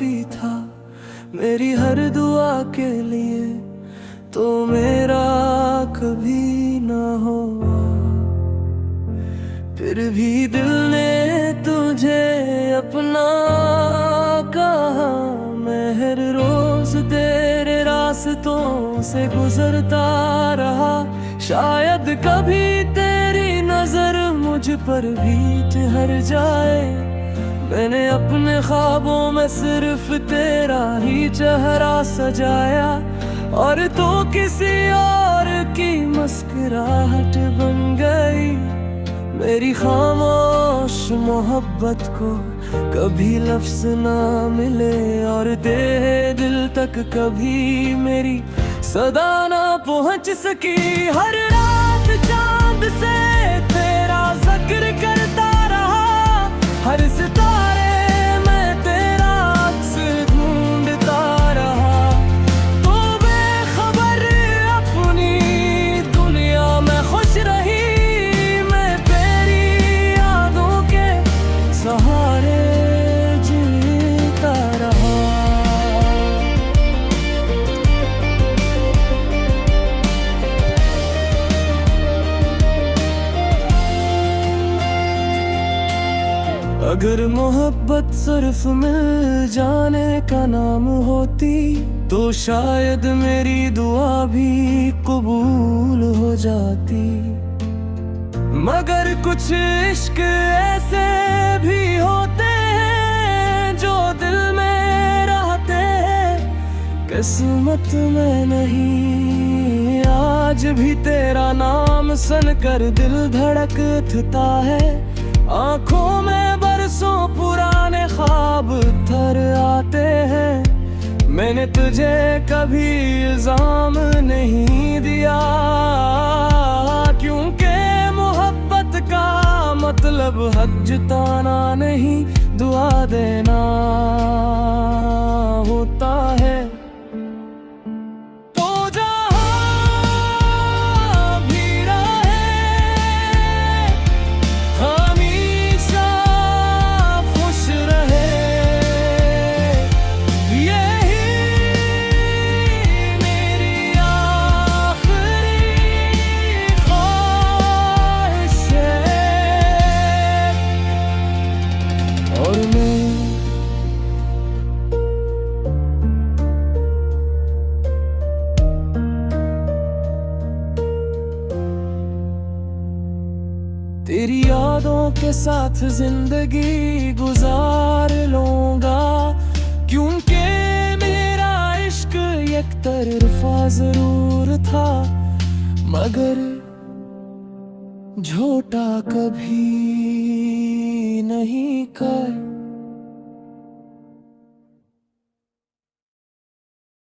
काफी था मेरी हर दुआ के लिए, तो मेरा कभी ना हुआ। फिर भी दिल ने तुझे अपना कहा, मैं हर रोज तेरे रास्तों से गुजरता रहा। शायद कभी तेरी नजर मुझ पर भी ठहर जाए, मैंने अपने ख्वाबों में सिर्फ तेरा ही चेहरा सजाया, और तो किसी और की मुस्कुराहट बन गई। मेरी खामोश मोहब्बत को कभी लफ्ज ना मिले, और तेरे दिल तक कभी मेरी सदा ना पहुंच सकी। हर रात चांद से तेरा जिक्र करता रहा, हर सितारे में तेरा अक्स ढूंढता रहा। तो बेखबर अपनी दुनिया में खुश रही, सहारे जीता रहा। अगर मोहब्बत सिर्फ मिल जाने का नाम होती, तो शायद मेरी दुआ भी कबूल हो जाती। मगर कुछ इश्क ऐसे भी होते हैं जो दिल में रहते हैं, किस्मत में नहीं। आज भी तेरा नाम सुनकर दिल धड़कता है, आंखों में बरसों पुराने ख्वाब उतर आते हैं। मैंने तुझे कभी इल्जाम नहीं दिया, क्योंकि का मतलब हक जताना नहीं, दुआ देना होता है। तो जहां भी रहे हमेशा खुश रहे, यही मेरी आखिरी ख्वाहिश है। और मैं तेरी यादों के साथ जिंदगी गुजार लूंगा, क्योंकि मेरा इश्क एक तरफा जरूर था, मगर झूठा कभी नहीं कर